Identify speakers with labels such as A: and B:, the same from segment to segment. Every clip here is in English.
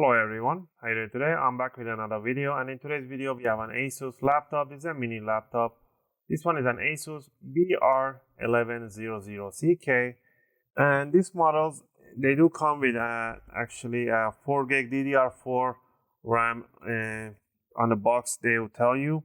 A: Hello everyone, how are you doing today? I'm back with another video, and in today's video we have an Asus laptop. This is a mini laptop. This one is an Asus Br1100ck, and these models, they do come with actually a 4 gig DDR4 RAM on the box. They will tell you.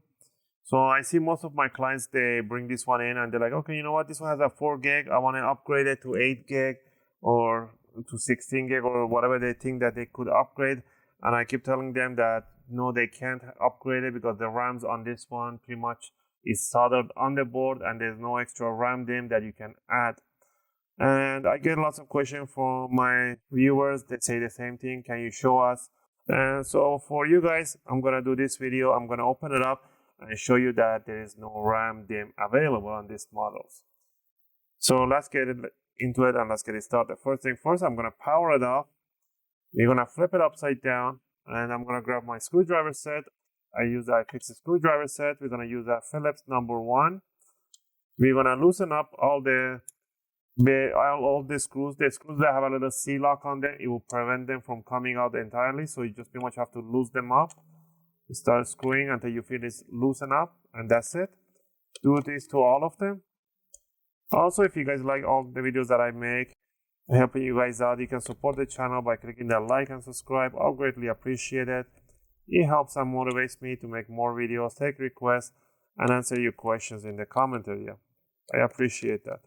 A: So I see most of my clients, they bring this one in and they're like, okay, you know what, this one has a 4 gig, I want to upgrade it to 8 gig or to 16 gig or whatever they think that they could upgrade. And I keep telling them that no, they can't upgrade it because the RAMs on this one pretty much is soldered on the board and there's no extra RAM DIMM that you can add. And I get lots of questions from my viewers that say the same thing, can you show us? And so for you guys, I'm gonna do this video. I'm gonna open it up and show you that there is no RAM DIMM available on these models. So let's get into it and let's get it started. First thing first, I'm going to power it off. We're going to flip it upside down, and I'm going to grab my screwdriver set. I use the UFIXTEK screwdriver set. We're going to use that Phillips #1. We're going to loosen up all the screws. The screws that have a little C-lock on them, it will prevent them from coming out entirely. So you just pretty much have to loosen them up. You start screwing until you feel it's loosen up, and that's it. Do this to all of them. Also, if you guys like all the videos that I make, helping you guys out, you can support the channel by clicking that like and subscribe. I'll greatly appreciate it. It helps and motivates me to make more videos, take requests, and answer your questions in the comment area. I appreciate that.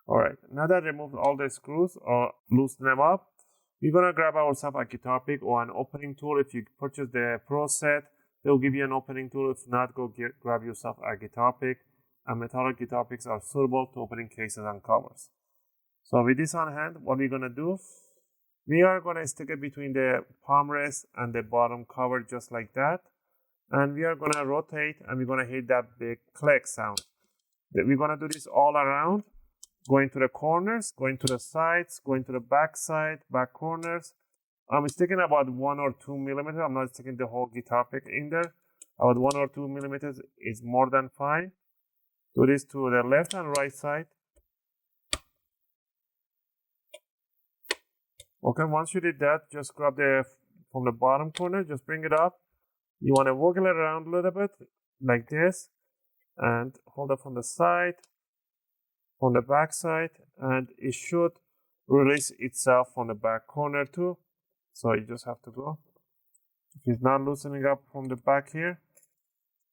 A: Alright, now that I removed all the screws or loosen them up, we're going to grab ourselves a guitar pick or an opening tool. If you purchase the Pro set, they'll give you an opening tool. If not, go grab yourself a guitar pick. And metallic guitar picks are suitable to opening cases and covers. So with this on hand, what we're going to do, we are going to stick it between the palm rest and the bottom cover just like that. And we are going to rotate and we're going to hit that big click sound. We're going to do this all around, going to the corners, going to the sides, going to the back side, back corners. I'm sticking about 1 or 2 millimeters. I'm not sticking the whole guitar pick in there. About 1 or 2 millimeters is more than fine. Do this to the left and right side. Okay, once you did that, just grab from the bottom corner, just bring it up. You want to wiggle it around a little bit, like this, and hold it from the side, from the back side, and it should release itself from the back corner too. So you just have to go. If it's not loosening up from the back here,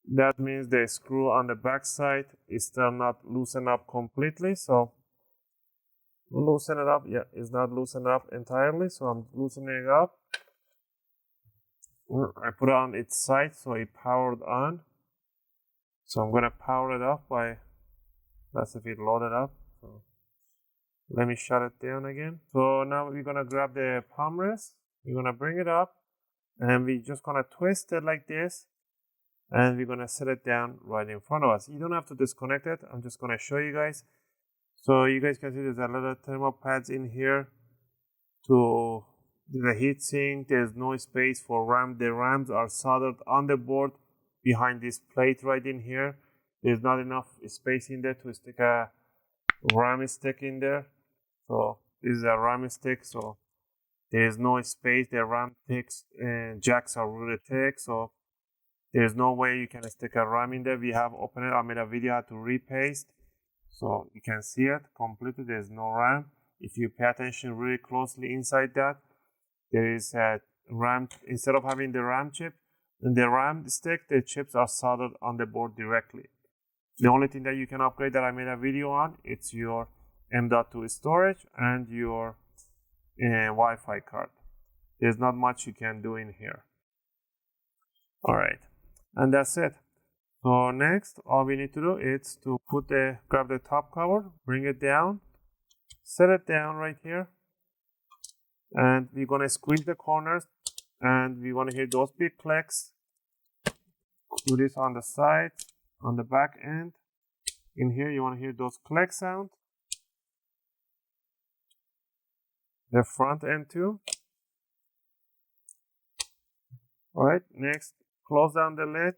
A: that means the screw on the back side is still not loosened up completely. So loosen it up. Yeah, it's not loosened up entirely. So I'm loosening it up. I put it on its side so it powered on. So I'm going to power it off by, let's see if it loaded up. So let me shut it down again. So now we're going to grab the palm rest. We're going to bring it up and we're just going to twist it like this. And we're going to set it down right in front of us. You don't have to disconnect it. I'm just going to show you guys. So you guys can see there's a little thermal pads in here to the heat sink. There's no space for RAM. The RAMs are soldered on the board behind this plate right in here. There's not enough space in there to stick a RAM stick in there. So this is a RAM stick. So there is no space. The RAM jacks are really thick. So there's no way you can stick a RAM in there. We have opened it. I made a video how to repaste. So you can see it completely. There's no RAM. If you pay attention really closely inside that, there is a RAM. Instead of having the RAM chip and the RAM stick, the chips are soldered on the board directly. The only thing that you can upgrade that I made a video on, it's your M.2 storage and your Wi-Fi card. There's not much you can do in here. All right. And that's it. So next, all we need to do is to grab the top cover, bring it down, set it down right here. And we're going to squeeze the corners and we want to hear those big clicks. Do this on the side, on the back end. In here, you want to hear those click sound. The front end too. All right, next. Close down the lid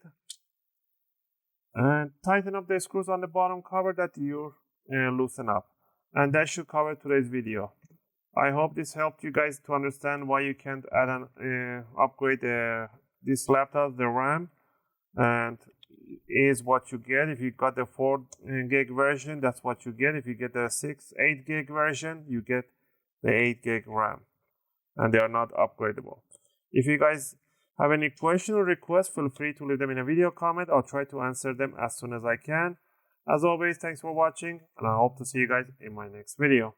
A: and tighten up the screws on the bottom cover that you loosen up. And that should cover today's video. I hope this helped you guys to understand why you can't add an upgrade this laptop, the RAM, and is what you get. If you got the 4 gig version, that's what you get. If you get the 8 gig version, you get the 8 gig RAM, and they are not upgradable. If you guys have any question or requests, feel free to leave them in a video comment. I'll try to answer them as soon as I can. As always, thanks for watching, and I hope to see you guys in my next video.